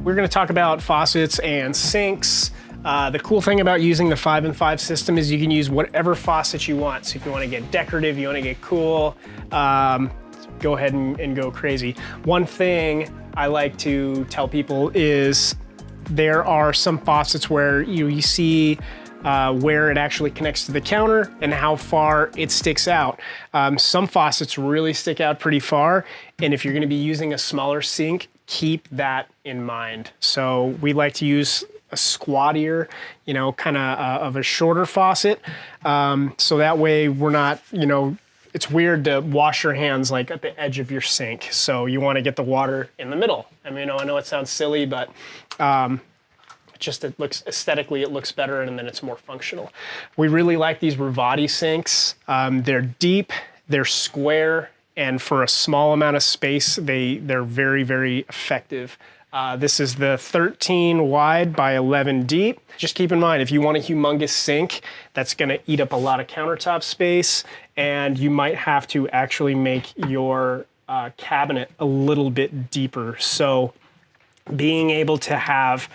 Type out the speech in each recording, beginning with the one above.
We're gonna talk about faucets and sinks. The cool thing about using the 5-in-5 system is you can use whatever faucet you want. So if you wanna get decorative, you wanna get cool, go ahead and go crazy. One thing I like to tell people is there are some faucets where you see where it actually connects to the counter and how far it sticks out. Some faucets really stick out pretty far, and if you're gonna be using a smaller sink, keep that in mind. So we like to use a squattier, kind of a shorter faucet. So that way we're not, it's weird to wash your hands like at the edge of your sink. So you want to get the water in the middle. I mean, I know it sounds silly, but it looks aesthetically, it looks better, and then it's more functional. We really like these Raati sinks. They're deep, they're square, and for a small amount of space, they're very, very effective. This is the 13 wide by 11 deep. Just keep in mind, if you want a humongous sink, that's gonna eat up a lot of countertop space, and you might have to actually make your cabinet a little bit deeper. So being able to have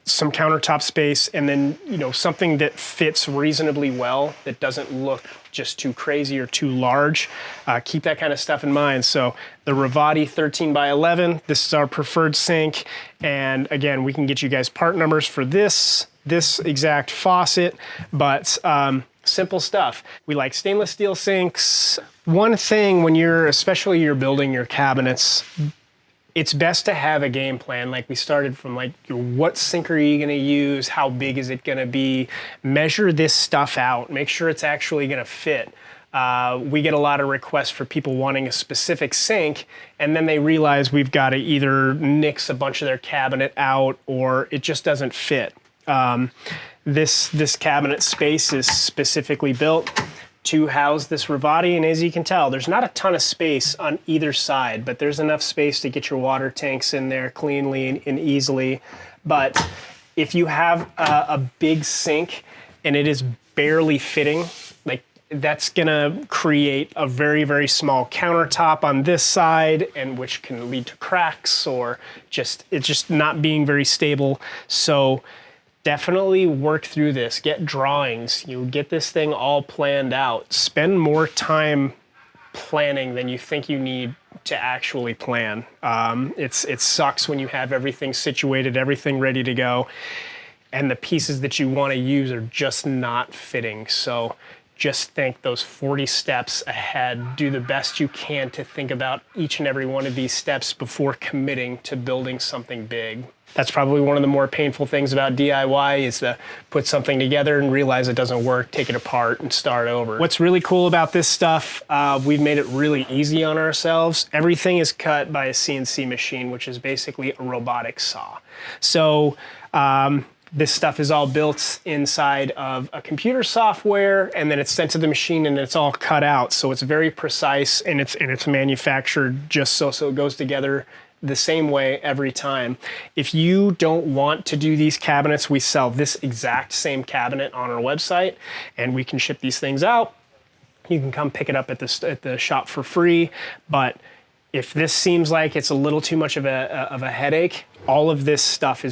some countertop space and then, something that fits reasonably well, that doesn't look just too crazy or too large. Keep that kind of stuff in mind. So the Raati 13 by 11, this is our preferred sink. And again, we can get you guys part numbers for this exact faucet, but simple stuff. We like stainless steel sinks. One thing when especially you're building your cabinets, it's best to have a game plan. Like we started from what sink are you gonna use? How big is it gonna be? Measure this stuff out. Make sure it's actually gonna fit. We get a lot of requests for people wanting a specific sink, and then they realize we've gotta either nix a bunch of their cabinet out or it just doesn't fit. This cabinet space is specifically built to house this Raati, and as you can tell, there's not a ton of space on either side, but there's enough space to get your water tanks in there cleanly and easily. But if you have a big sink and it is barely fitting, that's gonna create a very, very small countertop on this side, and which can lead to cracks or it's just not being very stable. So definitely work through this, get drawings, get this thing all planned out. Spend more time planning than you think you need to actually plan. It sucks when you have everything situated, everything ready to go, and the pieces that you want to use are just not fitting. So just think those 40 steps ahead. Do the best you can to think about each and every one of these steps before committing to building something big. That's probably one of the more painful things about DIY, is to put something together and realize it doesn't work, take it apart and start over. What's really cool about this stuff, we've made it really easy on ourselves. Everything is cut by a CNC machine, which is basically a robotic saw. So this stuff is all built inside of a computer software, and then it's sent to the machine and it's all cut out. So it's very precise, and it's manufactured just so it goes together the same way every time. If you don't want to do these cabinets, we sell this exact same cabinet on our website, and we can ship these things out. You can come pick it up at the shop for free. But if this seems like it's a little too much of a headache, all of this stuff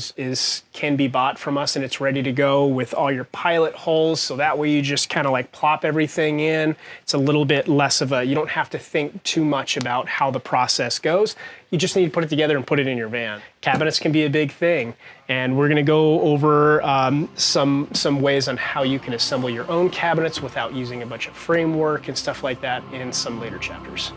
can be bought from us, and it's ready to go with all your pilot holes. So that way you just kind of plop everything in. It's a little bit less of you don't have to think too much about how the process goes. You just need to put it together and put it in your van. Cabinets can be a big thing, and we're gonna go over some ways on how you can assemble your own cabinets without using a bunch of framework and stuff like that in some later chapters.